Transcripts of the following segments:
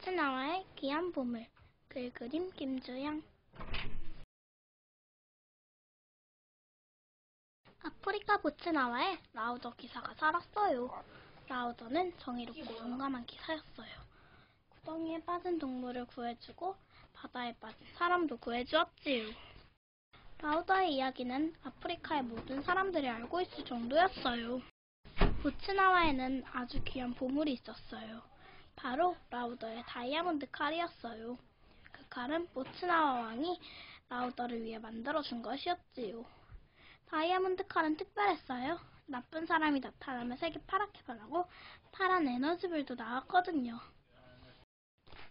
보츠나와의 귀한 보물. 글 그림 김주영. 아프리카 보츠나와에 라우더 기사가 살았어요. 라우더는 정의롭고 용감한 기사였어요. 구덩이에 빠진 동물을 구해주고 바다에 빠진 사람도 구해주었지요. 라우더의 이야기는 아프리카의 모든 사람들이 알고 있을 정도였어요. 보츠나와에는 아주 귀한 보물이 있었어요. 바로 라우더의 다이아몬드 칼이었어요. 그 칼은 보츠나와 왕이 라우더를 위해 만들어준 것이었지요. 다이아몬드 칼은 특별했어요. 나쁜 사람이 나타나면 색이 파랗게 변하고 파란 에너지불도 나왔거든요.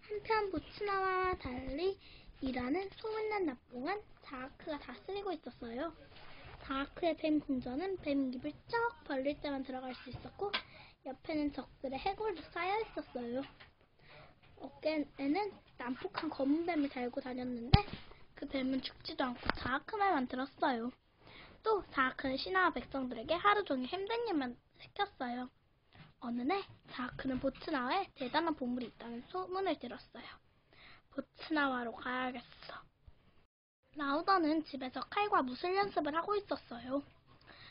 한편 보츠나와와 달리 이라는 소문난 나쁜 자아크가 다스리고 있었어요. 자아크의 뱀 궁전은 뱀 입을 쩍 벌릴 때만 들어갈 수 있었고 옆에는 적들의 해골도 쌓여 있었어요. 어깨에는 난폭한 검은 뱀을 달고 다녔는데 그 뱀은 죽지도 않고 자아크 말만 들었어요. 또 자아크는 신하와 백성들에게 하루 종일 힘든 일만 시켰어요. 어느 날 자아크는 보츠나와에 대단한 보물이 있다는 소문을 들었어요. 보츠나와로 가야겠어. 라우더는 집에서 칼과 무술 연습을 하고 있었어요.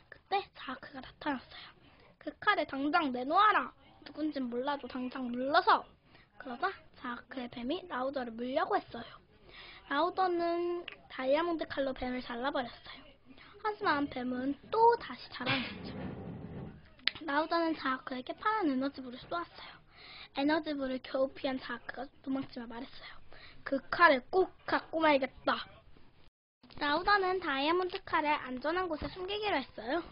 그때 자아크가 나타났어요. 그 칼을 당장 내놓아라. 누군진 몰라도 당장 물러서. 그러자 자아크의 뱀이 라우더를 물려고 했어요. 라우더는 다이아몬드 칼로 뱀을 잘라버렸어요. 하지만 뱀은 또 다시 자라났죠. 라우더는 자아크에게 파란 에너지불을 쏘았어요. 에너지불을 겨우 피한 자아크가 도망치며 말했어요. 그 칼을 꼭 갖고 말겠다. 라우더는 다이아몬드 칼을 안전한 곳에 숨기기로 했어요.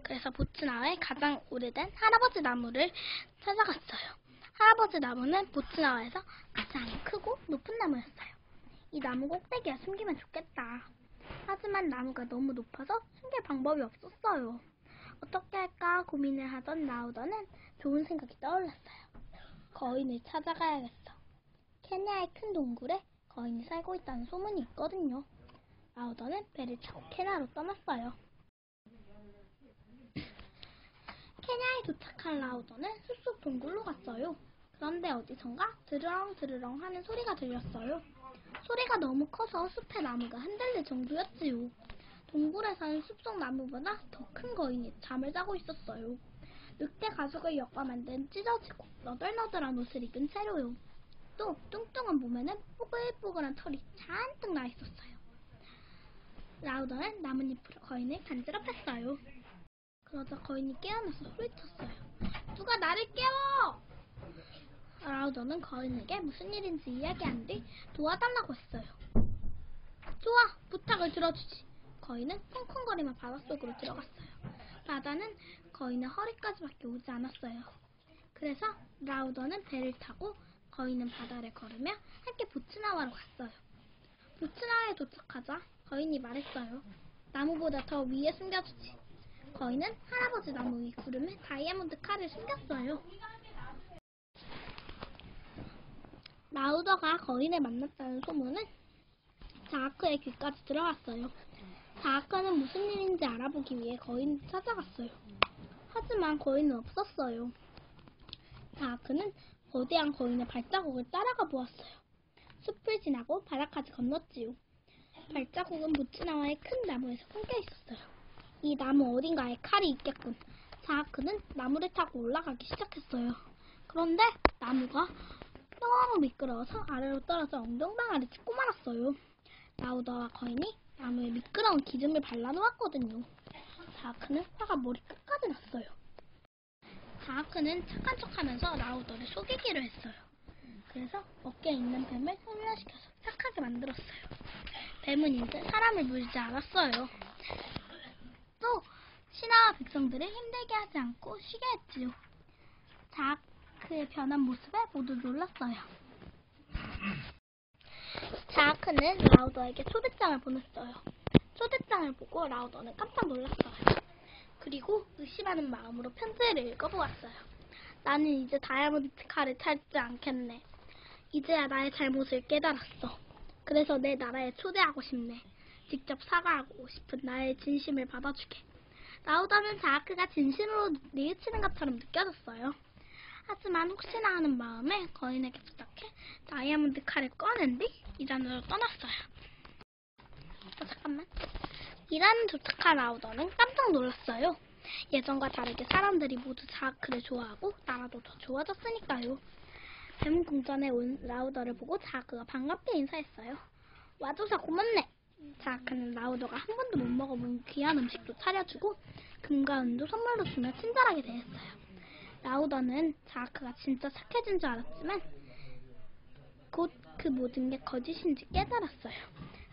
그래서 보츠나와의 가장 오래된 할아버지 나무를 찾아갔어요. 할아버지 나무는 보츠나와에서 가장 크고 높은 나무였어요. 이 나무 꼭대기에 숨기면 좋겠다. 하지만 나무가 너무 높아서 숨길 방법이 없었어요. 어떻게 할까 고민을 하던 라우더는 좋은 생각이 떠올랐어요. 거인을 찾아가야겠어. 케냐의 큰 동굴에 거인이 살고 있다는 소문이 있거든요. 라우더는 배를 타고 케냐로 떠났어요. 케냐에 도착한 라우더는 숲속 동굴로 갔어요. 그런데 어디선가 드르렁드르렁 하는 소리가 들렸어요. 소리가 너무 커서 숲의 나무가 흔들릴 정도였지요. 동굴에 사는 숲속 나무보다 더 큰 거인이 잠을 자고 있었어요. 늑대 가죽을 엮어 만든 찢어지고 너덜너덜한 옷을 입은 채로요. 또 뚱뚱한 몸에는 뽀글뽀글한 털이 잔뜩 나 있었어요. 라우더는 나뭇잎으로 거인을 간지럽혔어요. 그러자 거인이 깨어나서 소리쳤어요. 누가 나를 깨워! 라우더는 거인에게 무슨 일인지 이야기한 뒤 도와달라고 했어요. 좋아, 부탁을 들어주지. 거인은 쿵쿵거리며 바닷속으로 들어갔어요. 바다는 거인의 허리까지밖에 오지 않았어요. 그래서 라우더는 배를 타고 거인은 바다를 걸으며 함께 보츠나와로 갔어요. 보츠나와에 도착하자 거인이 말했어요. 나무보다 더 위에 숨겨주지. 거인은 할아버지 나무 위 구름에 다이아몬드 칼을 숨겼어요. 라우더가 거인을 만났다는 소문은 자아크의 귀까지 들어갔어요. 자아크는 무슨 일인지 알아보기 위해 거인을 찾아갔어요. 하지만 거인은 없었어요. 자아크는 거대한 거인의 발자국을 따라가 보았어요. 숲을 지나고 바다까지 건넜지요. 발자국은 보츠나와의 큰 나무에서 끊겨 있었어요. 이 나무 어딘가에 칼이 있겠군. 자아크는 나무를 타고 올라가기 시작했어요. 그런데 나무가 너무 미끄러워서 아래로 떨어져 엉덩방아를 짚고 말았어요. 라우더와 거인이 나무에 미끄러운 기름을 발라놓았거든요. 자아크는 화가 머리 끝까지 났어요. 자아크는 착한 척하면서 라우더를 속이기로 했어요. 그래서 어깨에 있는 뱀을 훈련시켜서 착하게 만들었어요. 뱀은 이제 사람을 물지 않았어요. 또 신하와 백성들을 힘들게 하지 않고 쉬게 했지요. 자아크의 변한 모습에 모두 놀랐어요. 자아크는 라우더에게 초대장을 보냈어요. 초대장을 보고 라우더는 깜짝 놀랐어요. 그리고 의심하는 마음으로 편지를 읽어보았어요. 나는 이제 다이아몬드 칼을 찾지 않겠네. 이제야 나의 잘못을 깨달았어. 그래서 내 나라에 초대하고 싶네. 직접 사과하고 싶은 나의 진심을 받아주게. 라우더는 자아크가 진심으로 뉘우치는 것처럼 느껴졌어요. 하지만 혹시나 하는 마음에 거인에게 부탁해 다이아몬드 칼을 꺼낸 뒤 이란으로 떠났어요. 잠깐만. 이란에 도착한 라우더는 깜짝 놀랐어요. 예전과 다르게 사람들이 모두 자아크를 좋아하고 나라도 더 좋아졌으니까요. 뱀 궁전에 온 라우더를 보고 자아크가 반갑게 인사했어요. 와줘서 고맙네. 자아크는 라우더가 한 번도 못 먹어본 귀한 음식도 차려주고 금과 은도 선물로 주며 친절하게 대했어요. 라우더는 자아크가 진짜 착해진 줄 알았지만 곧 그 모든 게 거짓인지 깨달았어요.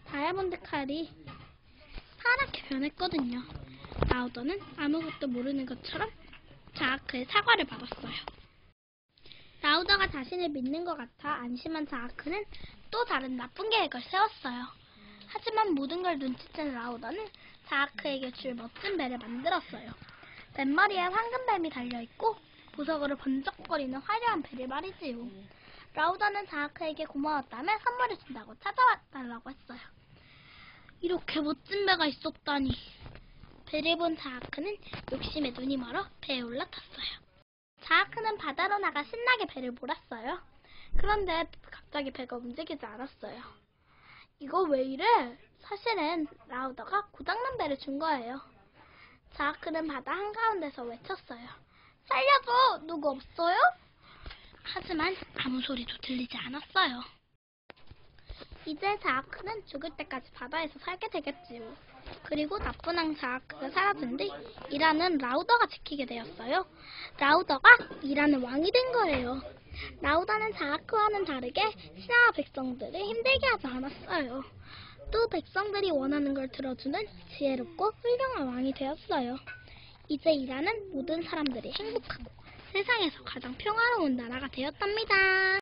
다이아몬드 칼이 파랗게 변했거든요. 라우더는 아무것도 모르는 것처럼 자아크의 사과를 받았어요. 라우더가 자신을 믿는 것 같아 안심한 자아크는 또 다른 나쁜 계획을 세웠어요. 하지만 모든 걸 눈치챈 라우더는 자아크에게 줄 멋진 배를 만들었어요. 뱃머리에 황금뱀이 달려있고 보석으로 번쩍거리는 화려한 배를 말이지요. 라우더는 자아크에게 고마웠다며 선물을 준다고 찾아와달라고 했어요. 이렇게 멋진 배가 있었다니. 배를 본 자아크는 욕심에 눈이 멀어 배에 올라탔어요. 자아크는 바다로 나가 신나게 배를 몰았어요. 그런데 갑자기 배가 움직이지 않았어요. 이거 왜 이래? 사실은 라우더가 고장난 배를 준 거예요. 자아크는 바다 한가운데서 외쳤어요. 살려줘! 누구 없어요? 하지만 아무 소리도 들리지 않았어요. 이제 자아크는 죽을 때까지 바다에서 살게 되겠지요. 그리고 나쁜 왕 자아크가 사라진 뒤 이란은 라우더가 지키게 되었어요. 라우더가 이란의 왕이 된 거예요. 라우더는 자아크와는 다르게 신하와 백성들을 힘들게 하지 않았어요. 또 백성들이 원하는 걸 들어주는 지혜롭고 훌륭한 왕이 되었어요. 이제 이란은 모든 사람들이 행복하고 세상에서 가장 평화로운 나라가 되었답니다.